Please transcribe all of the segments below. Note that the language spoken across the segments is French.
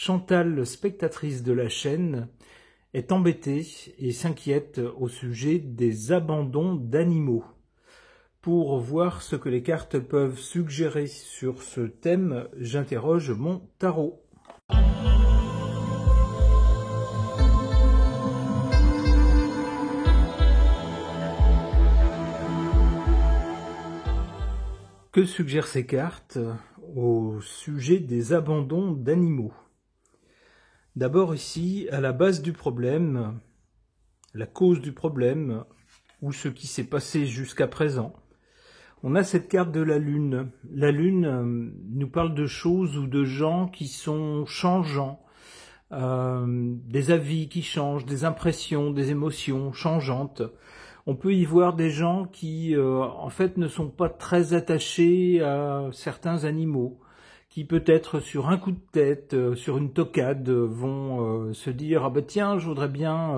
Chantal, spectatrice de la chaîne, est embêtée et s'inquiète au sujet des abandons d'animaux. Pour voir ce que les cartes peuvent suggérer sur ce thème, j'interroge mon tarot. Que suggèrent ces cartes au sujet des abandons d'animaux? D'abord ici, à la base du problème, la cause du problème, ou ce qui s'est passé jusqu'à présent, on a cette carte de la Lune. La Lune nous parle de choses ou de gens qui sont changeants, des avis qui changent, des impressions, des émotions changeantes. On peut y voir des gens qui, en fait, ne sont pas très attachés à certains animaux, qui peut-être sur un coup de tête, sur une toquade, vont se dire « Ah ben tiens, je voudrais bien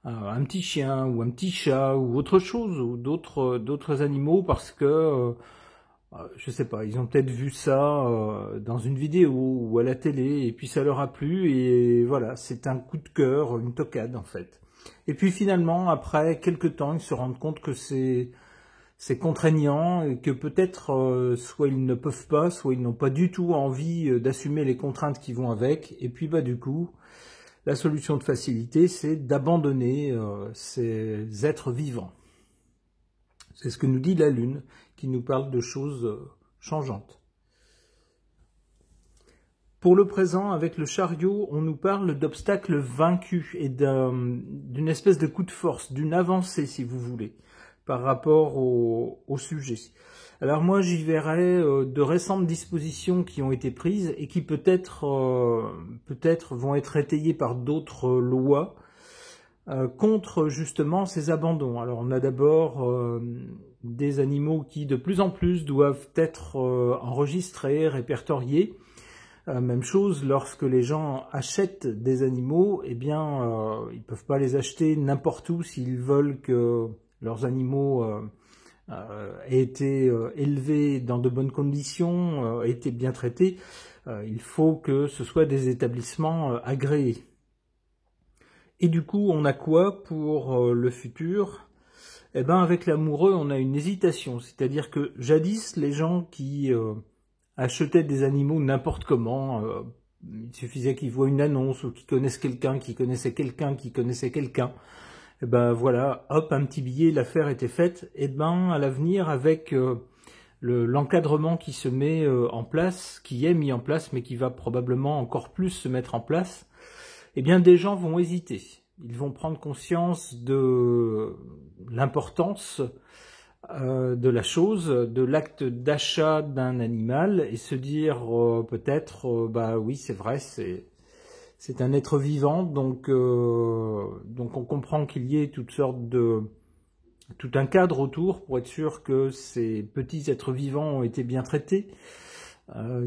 un petit chien ou un petit chat ou autre chose, ou d'autres animaux parce que, je sais pas, ils ont peut-être vu ça dans une vidéo ou à la télé et puis ça leur a plu et voilà, c'est un coup de cœur, une toquade en fait. » Et puis finalement, après quelques temps, ils se rendent compte que c'est contraignant et que peut-être soit ils ne peuvent pas, soit ils n'ont pas du tout envie d'assumer les contraintes qui vont avec. Et puis bah du coup, la solution de facilité, c'est d'abandonner ces êtres vivants. C'est ce que nous dit la Lune, qui nous parle de choses changeantes. Pour le présent, avec le chariot, on nous parle d'obstacles vaincus et d'une espèce de coup de force, d'une avancée, si vous voulez, par rapport au sujet. Alors moi, j'y verrais de récentes dispositions qui ont été prises et qui peut-être vont être étayées par d'autres lois contre justement ces abandons. Alors on a d'abord des animaux qui de plus en plus doivent être enregistrés, répertoriés. Même chose, lorsque les gens achètent des animaux, eh bien, ils peuvent pas les acheter n'importe où s'ils veulent que leurs animaux aient été élevés dans de bonnes conditions, aient été bien traités. Il faut que ce soit des établissements agréés. Et du coup, on a quoi pour le futur? Eh ben, avec l'amoureux, on a une hésitation. C'est-à-dire que jadis, les gens qui achetaient des animaux n'importe comment, il suffisait qu'ils voient une annonce ou qu'ils connaissent quelqu'un, qui connaissait quelqu'un, qui connaissait quelqu'un, et ben voilà, hop, un petit billet, l'affaire était faite. Et ben à l'avenir, avec l'encadrement qui se met en place, qui est mis en place, mais qui va probablement encore plus se mettre en place, eh bien des gens vont hésiter. Ils vont prendre conscience de l'importance de la chose, de l'acte d'achat d'un animal et se dire peut-être bah oui c'est vrai, c'est un être vivant, donc on comprend qu'il y ait tout un cadre autour pour être sûr que ces petits êtres vivants ont été bien traités,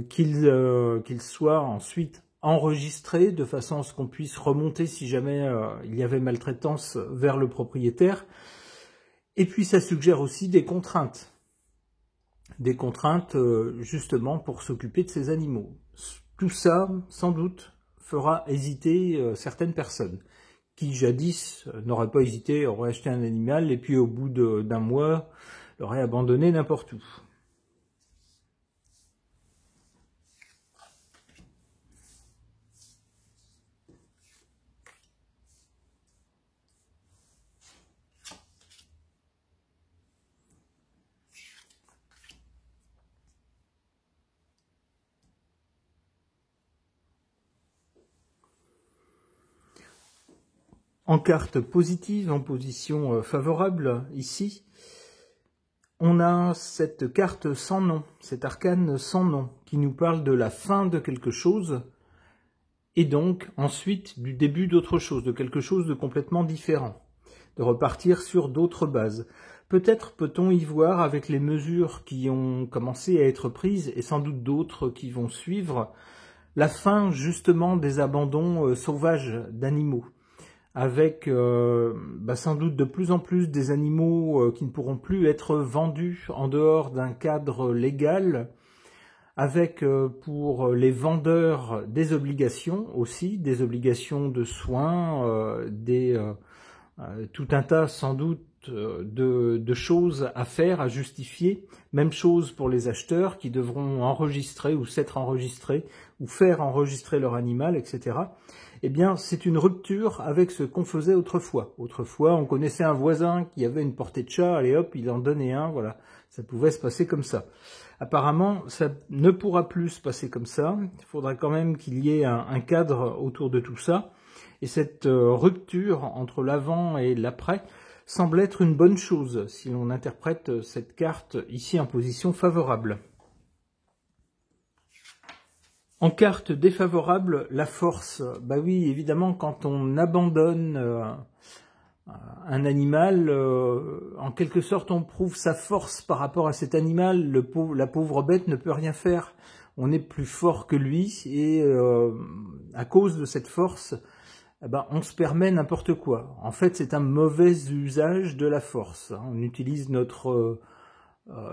qu'ils soient ensuite enregistrés de façon à ce qu'on puisse remonter si jamais il y avait maltraitance vers le propriétaire. Et puis ça suggère aussi des contraintes justement pour s'occuper de ces animaux. Tout ça, sans doute, fera hésiter certaines personnes qui jadis n'auraient pas hésité, auraient acheté un animal et puis au bout d'un mois l'auraient abandonné n'importe où. En carte positive, en position favorable, ici, on a cette carte sans nom, cet arcane sans nom, qui nous parle de la fin de quelque chose, et donc ensuite du début d'autre chose, de quelque chose de complètement différent, de repartir sur d'autres bases. Peut-être peut-on y voir, avec les mesures qui ont commencé à être prises, et sans doute d'autres qui vont suivre, la fin justement des abandons sauvages d'animaux, avec sans doute de plus en plus des animaux qui ne pourront plus être vendus en dehors d'un cadre légal, avec pour les vendeurs des obligations aussi, des obligations de soins, tout un tas sans doute de choses à faire, à justifier. Même chose pour les acheteurs qui devront enregistrer ou s'être enregistrés ou faire enregistrer leur animal, etc. Eh bien, c'est une rupture avec ce qu'on faisait autrefois. Autrefois, on connaissait un voisin qui avait une portée de chat, allez hop, il en donnait un, voilà. Ça pouvait se passer comme ça. Apparemment, ça ne pourra plus se passer comme ça. Il faudra quand même qu'il y ait un cadre autour de tout ça. Et cette rupture entre l'avant et l'après semble être une bonne chose si l'on interprète cette carte ici en position favorable. En carte défavorable, la force. Bah oui, évidemment, quand on abandonne un animal, en quelque sorte, on prouve sa force par rapport à cet animal. La pauvre bête ne peut rien faire. On est plus fort que lui et à cause de cette force, eh ben, on se permet n'importe quoi. En fait, c'est un mauvais usage de la force. On utilise notre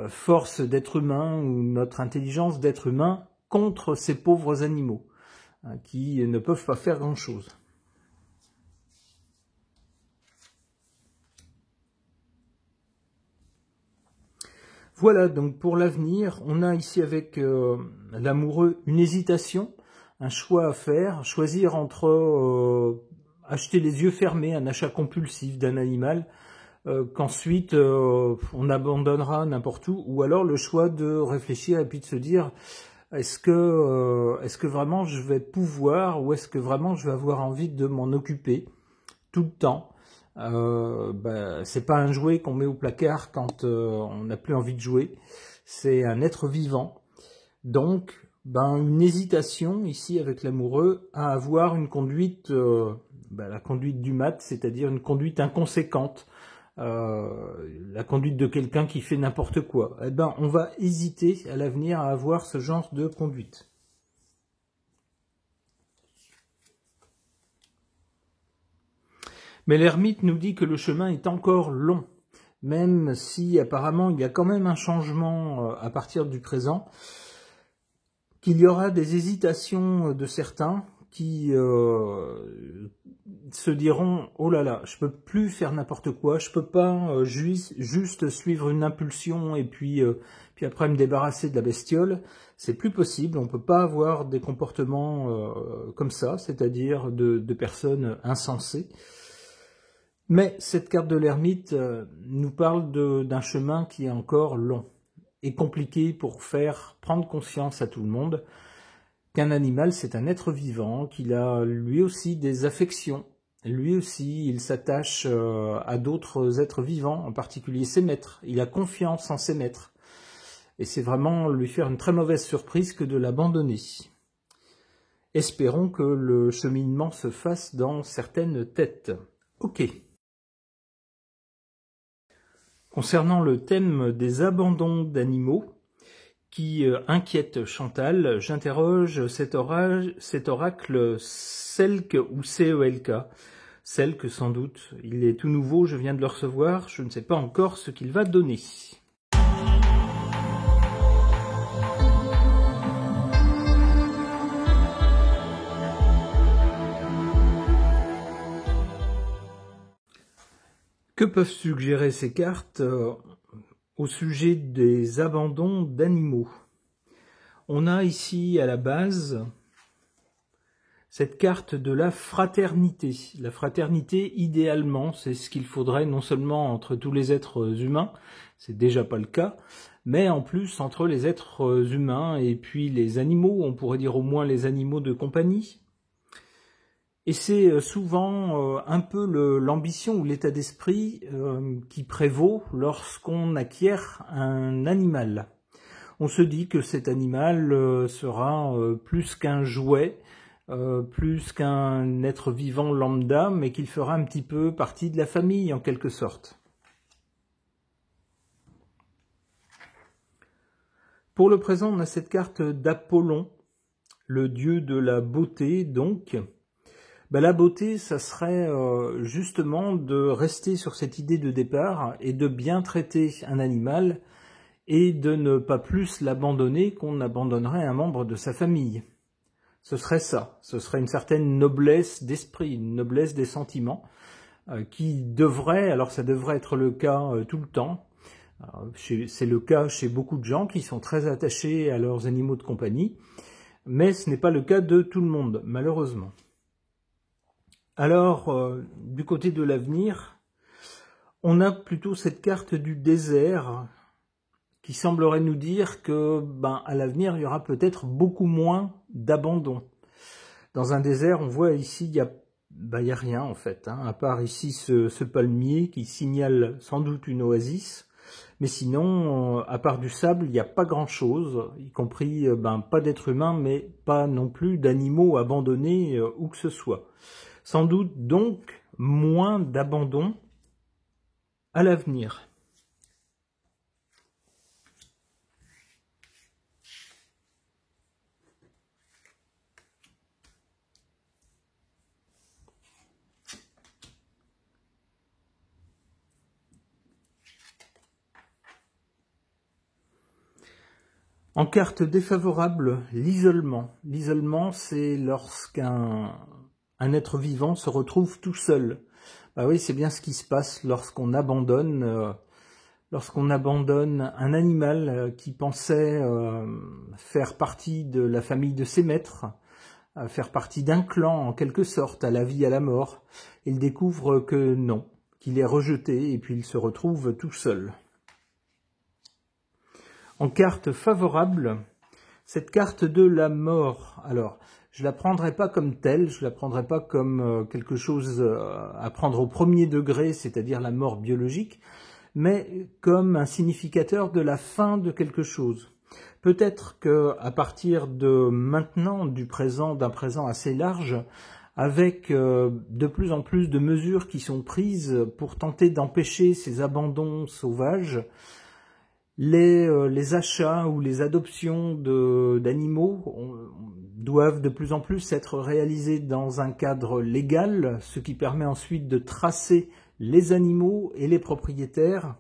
force d'être humain ou notre intelligence d'être humain contre ces pauvres animaux qui ne peuvent pas faire grand-chose. Voilà, donc pour l'avenir, on a ici avec l'amoureux une hésitation, un choix à faire, choisir entre acheter les yeux fermés, un achat compulsif d'un animal, qu'ensuite on abandonnera n'importe où, ou alors le choix de réfléchir et puis de se dire est-ce que vraiment je vais pouvoir ou est-ce que vraiment je vais avoir envie de m'en occuper tout le temps. C'est pas un jouet qu'on met au placard quand on n'a plus envie de jouer, c'est un être vivant. Donc, une hésitation ici avec l'amoureux à avoir une conduite, la conduite du mat, c'est-à-dire une conduite inconséquente, la conduite de quelqu'un qui fait n'importe quoi. Eh ben, on va hésiter à l'avenir à avoir ce genre de conduite. Mais l'ermite nous dit que le chemin est encore long, même si apparemment il y a quand même un changement à partir du présent, qu'il y aura des hésitations de certains qui se diront « Oh là là, je peux plus faire n'importe quoi, je peux pas juste suivre une impulsion et puis après me débarrasser de la bestiole. C'est plus possible, on peut pas avoir des comportements comme ça, c'est-à-dire de personnes insensées. » Mais cette carte de l'ermite nous parle d'un chemin qui est encore long et compliqué pour faire prendre conscience à tout le monde qu'un animal, c'est un être vivant, qu'il a lui aussi des affections. Lui aussi, il s'attache à d'autres êtres vivants, en particulier ses maîtres. Il a confiance en ses maîtres. Et c'est vraiment lui faire une très mauvaise surprise que de l'abandonner. Espérons que le cheminement se fasse dans certaines têtes. Ok. Concernant le thème des abandons d'animaux, qui inquiète Chantal, j'interroge cet oracle Selk ou CELK. Selk sans doute, il est tout nouveau, je viens de le recevoir, je ne sais pas encore ce qu'il va donner. Que peuvent suggérer ces cartes au sujet des abandons d'animaux? On a ici à la base cette carte de la fraternité. La fraternité, idéalement, c'est ce qu'il faudrait non seulement entre tous les êtres humains, c'est déjà pas le cas, mais en plus entre les êtres humains et puis les animaux, on pourrait dire au moins les animaux de compagnie. Et c'est souvent un peu l'ambition ou l'état d'esprit qui prévaut lorsqu'on acquiert un animal. On se dit que cet animal sera plus qu'un jouet, plus qu'un être vivant lambda, mais qu'il fera un petit peu partie de la famille en quelque sorte. Pour le présent, on a cette carte d'Apollon, le dieu de la beauté donc. La beauté, ça serait justement de rester sur cette idée de départ et de bien traiter un animal et de ne pas plus l'abandonner qu'on abandonnerait un membre de sa famille. Ce serait ça, ce serait une certaine noblesse d'esprit, une noblesse des sentiments, qui devrait, alors ça devrait être le cas tout le temps, c'est le cas chez beaucoup de gens qui sont très attachés à leurs animaux de compagnie, mais ce n'est pas le cas de tout le monde, malheureusement. Alors, du côté de l'avenir, on a plutôt cette carte du désert qui semblerait nous dire que, à l'avenir, il y aura peut-être beaucoup moins d'abandon. Dans un désert, on voit ici, il y a rien en fait, à part ici ce palmier qui signale sans doute une oasis. Mais sinon, à part du sable, il n'y a pas grand-chose, y compris pas d'êtres humains, mais pas non plus d'animaux abandonnés où que ce soit. Sans doute donc moins d'abandon à l'avenir. En carte défavorable, l'isolement. L'isolement, c'est lorsqu'un être vivant se retrouve tout seul. Oui, c'est bien ce qui se passe lorsqu'on abandonne un animal qui pensait faire partie de la famille de ses maîtres, faire partie d'un clan en quelque sorte, à la vie, à la mort. Il découvre que non, qu'il est rejeté et puis il se retrouve tout seul. En carte favorable, cette carte de la mort. Alors, je la prendrai pas comme telle, je la prendrai pas comme quelque chose à prendre au premier degré, c'est-à-dire la mort biologique, mais comme un significateur de la fin de quelque chose. Peut-être que à partir de maintenant, d'un présent assez large, avec de plus en plus de mesures qui sont prises pour tenter d'empêcher ces abandons sauvages, les achats ou les adoptions d'animaux doivent de plus en plus être réalisés dans un cadre légal, ce qui permet ensuite de tracer les animaux et les propriétaires.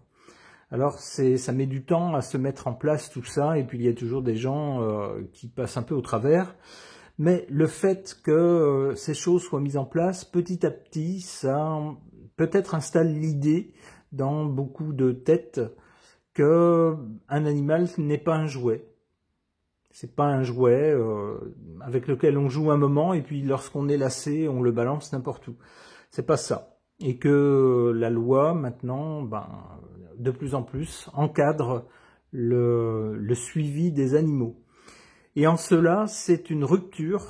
Alors ça met du temps à se mettre en place tout ça, et puis il y a toujours des gens qui passent un peu au travers. Mais le fait que ces choses soient mises en place petit à petit, ça peut-être installe l'idée dans beaucoup de têtes que un animal n'est pas un jouet. C'est pas un jouet avec lequel on joue un moment et puis lorsqu'on est lassé, on le balance n'importe où. C'est pas ça. Et que la loi maintenant, de plus en plus, encadre le suivi des animaux. Et en cela, c'est une rupture.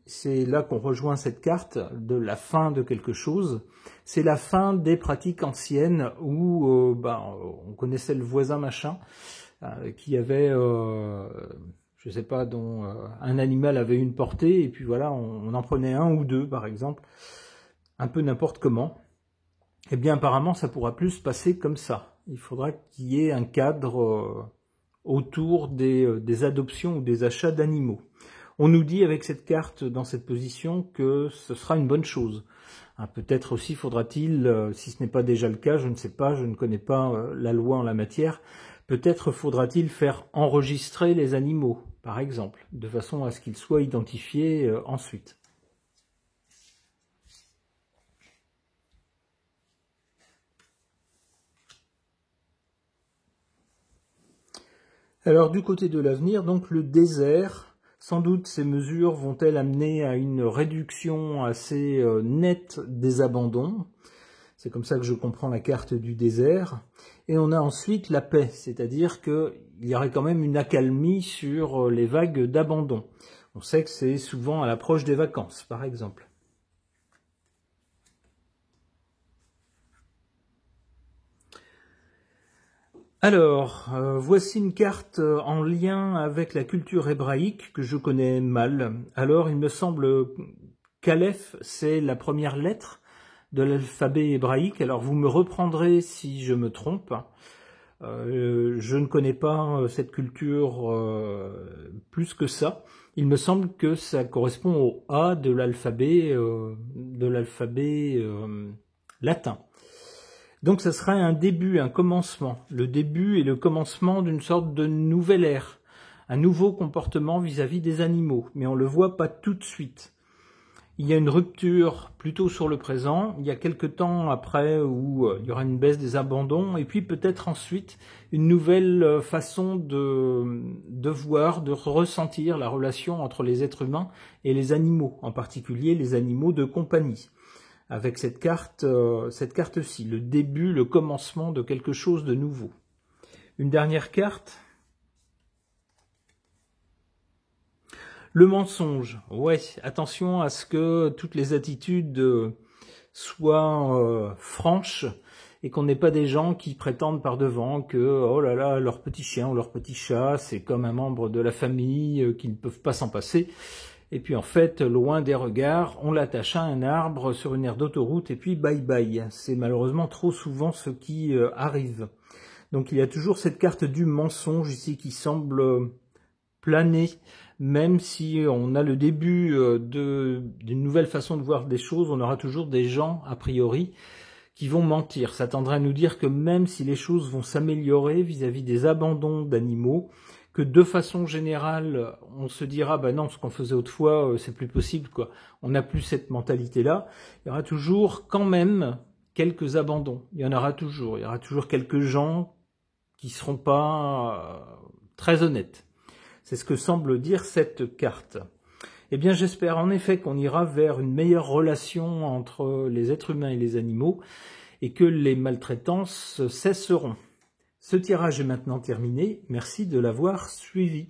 C'est là qu'on rejoint cette carte de la fin de quelque chose. C'est la fin des pratiques anciennes où on connaissait le voisin machin qui avait, je sais pas, dont un animal avait une portée et puis voilà, on en prenait un ou deux par exemple, un peu n'importe comment. Eh bien apparemment ça pourra plus se passer comme ça. Il faudra qu'il y ait un cadre autour des adoptions ou des achats d'animaux. On nous dit avec cette carte dans cette position que ce sera une bonne chose. Peut-être aussi faudra-t-il, si ce n'est pas déjà le cas, je ne sais pas, je ne connais pas la loi en la matière, peut-être faudra-t-il faire enregistrer les animaux, par exemple, de façon à ce qu'ils soient identifiés ensuite. Alors du côté de l'avenir, donc le désert. Sans doute ces mesures vont-elles amener à une réduction assez nette des abandons. C'est comme ça que je comprends la carte du désert. Et on a ensuite la paix, c'est-à-dire qu'il y aurait quand même une accalmie sur les vagues d'abandon. On sait que c'est souvent à l'approche des vacances, par exemple. Alors, voici une carte en lien avec la culture hébraïque que je connais mal. Alors, il me semble qu'Aleph, c'est la première lettre de l'alphabet hébraïque. Alors, vous me reprendrez si je me trompe. Je ne connais pas cette culture plus que ça. Il me semble que ça correspond au A de l'alphabet latin. Donc ça serait un début, un commencement, le début et le commencement d'une sorte de nouvelle ère, un nouveau comportement vis-à-vis des animaux, mais on ne le voit pas tout de suite. Il y a une rupture plutôt sur le présent, il y a quelques temps après où il y aura une baisse des abandons, et puis peut-être ensuite une nouvelle façon de voir, de ressentir la relation entre les êtres humains et les animaux, en particulier les animaux de compagnie. Avec cette carte-ci, le début, le commencement de quelque chose de nouveau. Une dernière carte. Le mensonge. Ouais, attention à ce que toutes les attitudes soient franches et qu'on n'ait pas des gens qui prétendent par devant que, oh là là, leur petit chien ou leur petit chat, c'est comme un membre de la famille, qu'ils ne peuvent pas s'en passer. Et puis en fait, loin des regards, on l'attache à un arbre sur une aire d'autoroute et puis bye bye. C'est malheureusement trop souvent ce qui arrive. Donc il y a toujours cette carte du mensonge ici qui semble planer, même si on a le début d'une nouvelle façon de voir des choses, on aura toujours des gens, a priori, qui vont mentir. Ça tendrait à nous dire que même si les choses vont s'améliorer vis-à-vis des abandons d'animaux, que de façon générale, on se dira, bah non, ce qu'on faisait autrefois, c'est plus possible, quoi. On n'a plus cette mentalité-là. Il y aura toujours, quand même, quelques abandons. Il y en aura toujours. Il y aura toujours quelques gens qui seront pas très honnêtes. C'est ce que semble dire cette carte. Eh bien, j'espère en effet qu'on ira vers une meilleure relation entre les êtres humains et les animaux et que les maltraitances cesseront. Ce tirage est maintenant terminé. Merci de l'avoir suivi.